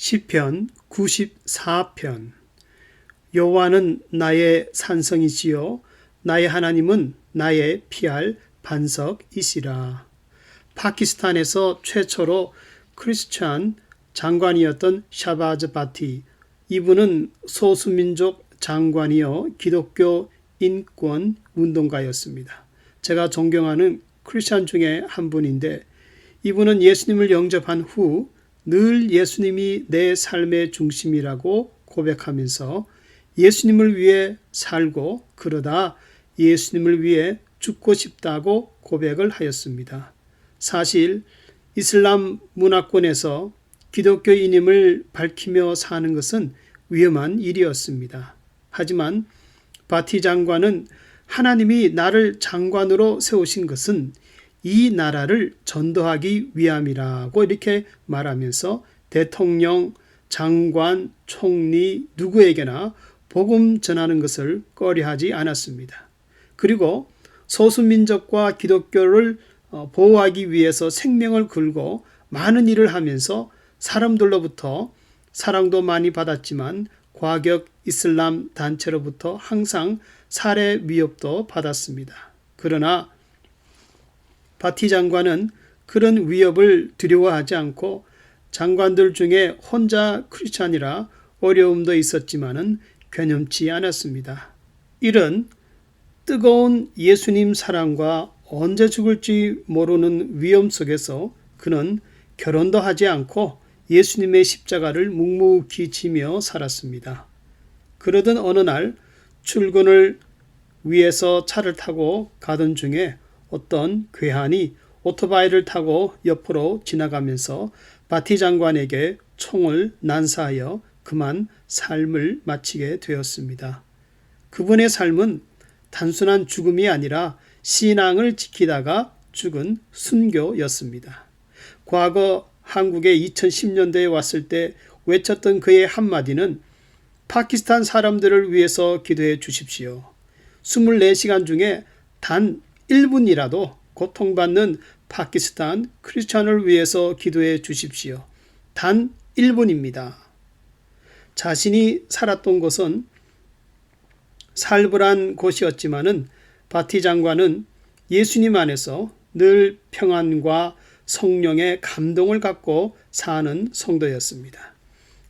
시편 94편. 여호와는 나의 산성이시요 나의 하나님은 나의 피할 반석이시라. 파키스탄에서 최초로 크리스찬 장관이었던 샤바즈 바티, 이분은 소수민족 장관이요 기독교 인권 운동가였습니다. 제가 존경하는 크리스찬 중에 한 분인데, 이분은 예수님을 영접한 후 늘 예수님이 내 삶의 중심이라고 고백하면서 예수님을 위해 살고 그러다 예수님을 위해 죽고 싶다고 고백을 하였습니다. 사실 이슬람 문화권에서 기독교인임을 밝히며 사는 것은 위험한 일이었습니다. 하지만 바티 장관은 하나님이 나를 장관으로 세우신 것은 이 나라를 전도하기 위함이라고 이렇게 말하면서 대통령, 장관, 총리 누구에게나 복음 전하는 것을 꺼려하지 않았습니다. 그리고 소수민족과 기독교를 보호하기 위해서 생명을 걸고 많은 일을 하면서 사람들로부터 사랑도 많이 받았지만 과격 이슬람 단체로부터 항상 살해 위협도 받았습니다. 그러나 바티 장관은 그런 위협을 두려워하지 않고 장관들 중에 혼자 크리스찬이라 어려움도 있었지만은 괴념치 않았습니다. 이런 뜨거운 예수님 사랑과 언제 죽을지 모르는 위험 속에서 그는 결혼도 하지 않고 예수님의 십자가를 묵묵히 지며 살았습니다. 그러던 어느 날 출근을 위해서 차를 타고 가던 중에 어떤 괴한이 오토바이를 타고 옆으로 지나가면서 바티 장관에게 총을 난사하여 그만 삶을 마치게 되었습니다. 그분의 삶은 단순한 죽음이 아니라 신앙을 지키다가 죽은 순교였습니다. 과거 한국에 2010년대에 왔을 때 외쳤던 그의 한마디는 파키스탄 사람들을 위해서 기도해 주십시오. 24시간 중에 단 1분이라도 고통받는 파키스탄 크리스찬을 위해서 기도해 주십시오. 단 1분입니다. 자신이 살았던 곳은 살벌한 곳이었지만은 바티 장관은 예수님 안에서 늘 평안과 성령의 감동을 갖고 사는 성도였습니다.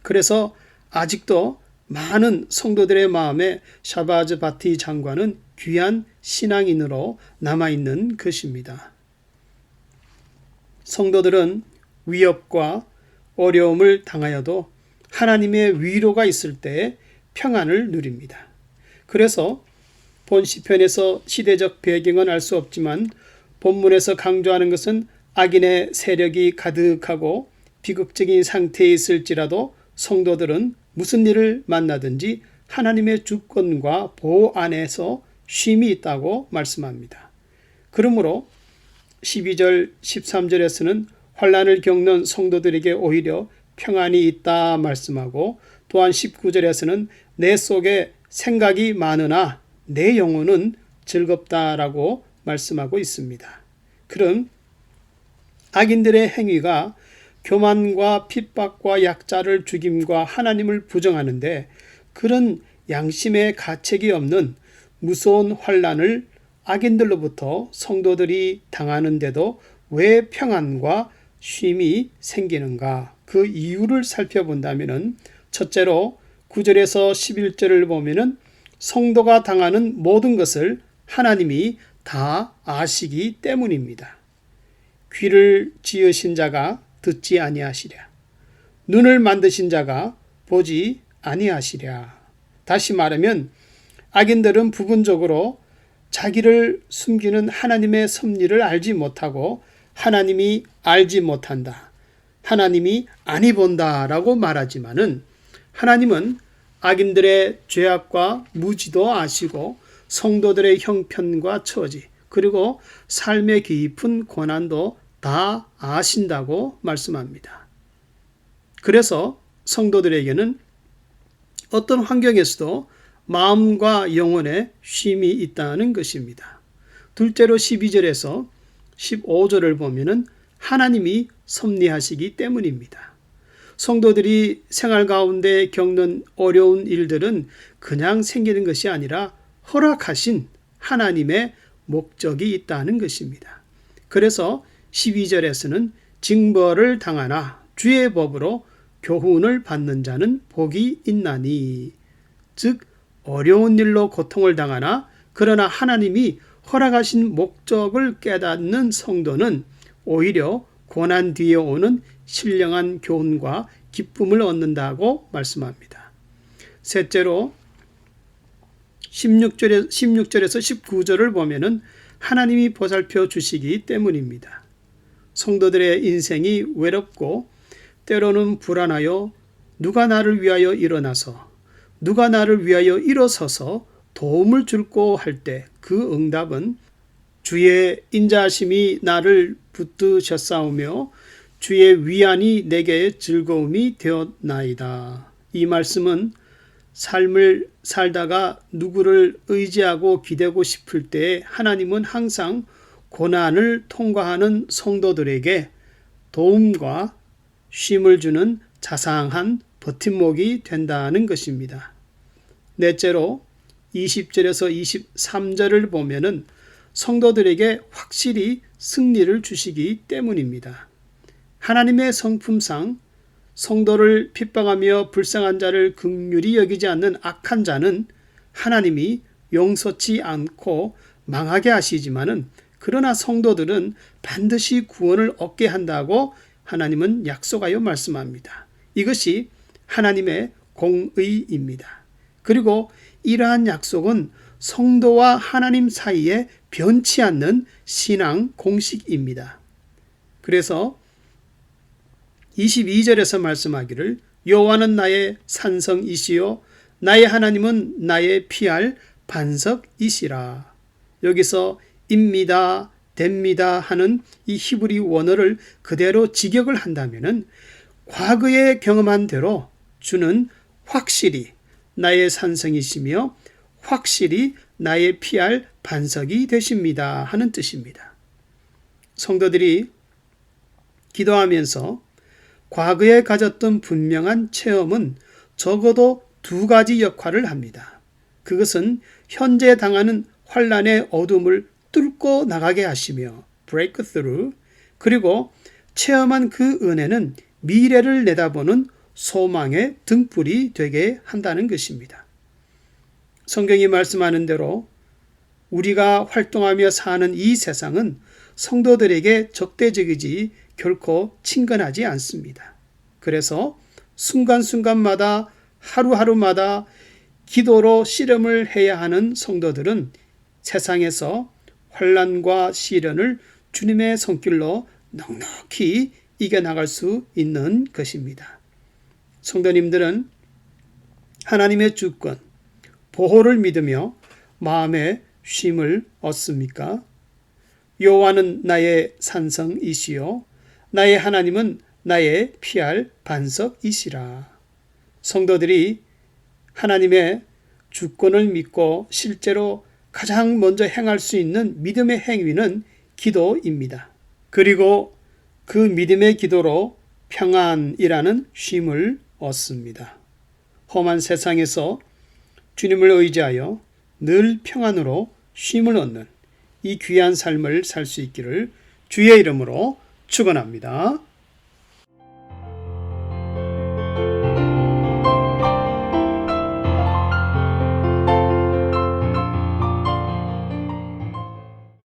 그래서 아직도 많은 성도들의 마음에 샤바즈 바티 장관은 귀한 신앙인으로 남아있는 것입니다. 성도들은 위협과 어려움을 당하여도 하나님의 위로가 있을 때 평안을 누립니다. 그래서 본 시편에서 시대적 배경은 알 수 없지만 본문에서 강조하는 것은 악인의 세력이 가득하고 비극적인 상태에 있을지라도 성도들은 무슨 일을 만나든지 하나님의 주권과 보호 안에서 쉼이 있다고 말씀합니다. 그러므로 12절, 13절에서는 환난을 겪는 성도들에게 오히려 평안이 있다 말씀하고, 또한 19절에서는 내 속에 생각이 많으나 내 영혼은 즐겁다라고 말씀하고 있습니다. 그럼 악인들의 행위가 교만과 핍박과 약자를 죽임과 하나님을 부정하는데, 그런 양심의 가책이 없는 무서운 환난을 악인들로부터 성도들이 당하는데도 왜 평안과 쉼이 생기는가? 그 이유를 살펴본다면, 첫째로 9절에서 11절을 보면 성도가 당하는 모든 것을 하나님이 다 아시기 때문입니다. 귀를 지으신 자가 듣지 아니하시랴. 눈을 만드신 자가 보지 아니하시랴. 다시 말하면 악인들은 부분적으로 자기를 숨기는 하나님의 섭리를 알지 못하고 하나님이 알지 못한다, 하나님이 아니 본다라고 말하지만은 하나님은 악인들의 죄악과 무지도 아시고 성도들의 형편과 처지, 그리고 삶의 깊은 고난도 다 아신다고 말씀합니다. 그래서 성도들에게는 어떤 환경에서도 마음과 영혼에 쉼이 있다는 것입니다. 둘째로 12절에서 15절을 보면은 하나님이 섭리하시기 때문입니다. 성도들이 생활 가운데 겪는 어려운 일들은 그냥 생기는 것이 아니라 허락하신 하나님의 목적이 있다는 것입니다. 그래서 12절에서는 징벌을 당하나 주의 법으로 교훈을 받는 자는 복이 있나니, 즉 어려운 일로 고통을 당하나 그러나 하나님이 허락하신 목적을 깨닫는 성도는 오히려 고난 뒤에 오는 신령한 교훈과 기쁨을 얻는다고 말씀합니다. 셋째로 16절에서 19절을 보면은 하나님이 보살펴 주시기 때문입니다. 성도들의 인생이 외롭고 때로는 불안하여 누가 나를 위하여 일어나서 누가 나를 위하여 일어서서 도움을 줄고 할 때 그 응답은 주의 인자하심이 나를 붙드셨사오며 주의 위안이 내게 즐거움이 되었나이다. 이 말씀은 삶을 살다가 누구를 의지하고 기대고 싶을 때 하나님은 항상 고난을 통과하는 성도들에게 도움과 쉼을 주는 자상한 버팀목이 된다는 것입니다. 넷째로 20절에서 23절을 보면은 성도들에게 확실히 승리를 주시기 때문입니다. 하나님의 성품상 성도를 핍박하며 불쌍한 자를 긍휼히 여기지 않는 악한 자는 하나님이 용서치 않고 망하게 하시지만은 그러나 성도들은 반드시 구원을 얻게 한다고 하나님은 약속하여 말씀합니다. 이것이 하나님의 공의입니다. 그리고 이러한 약속은 성도와 하나님 사이에 변치 않는 신앙 공식입니다. 그래서 22절에서 말씀하기를 여호와는 나의 산성이시요 나의 하나님은 나의 피할 반석이시라. 여기서 입니다, 됩니다 하는 이 히브리 원어를 그대로 직역을 한다면은 과거에 경험한 대로 주는 확실히 나의 산성이시며 확실히 나의 피할 반석이 되십니다 하는 뜻입니다. 성도들이 기도하면서 과거에 가졌던 분명한 체험은 적어도 두 가지 역할을 합니다. 그것은 현재 당하는 환난의 어둠을 뚫고 나가게 하시며 break through, 그리고 체험한 그 은혜는 미래를 내다보는 소망의 등불이 되게 한다는 것입니다. 성경이 말씀하는 대로 우리가 활동하며 사는 이 세상은 성도들에게 적대적이지 결코 친근하지 않습니다. 그래서 순간순간마다 하루하루마다 기도로 씨름을 해야 하는 성도들은 세상에서 환난과 시련을 주님의 손길로 넉넉히 이겨나갈 수 있는 것입니다. 성도님들은 하나님의 주권, 보호를 믿으며 마음의 쉼을 얻습니까? 여호와는 나의 산성이시요 나의 하나님은 나의 피할 반석이시라. 성도들이 하나님의 주권을 믿고 실제로 가장 먼저 행할 수 있는 믿음의 행위는 기도입니다. 그리고 그 믿음의 기도로 평안이라는 쉼을 얻습니다. 험한 세상에서 주님을 의지하여 늘 평안으로 쉼을 얻는 이 귀한 삶을 살 수 있기를 주의 이름으로 축원합니다.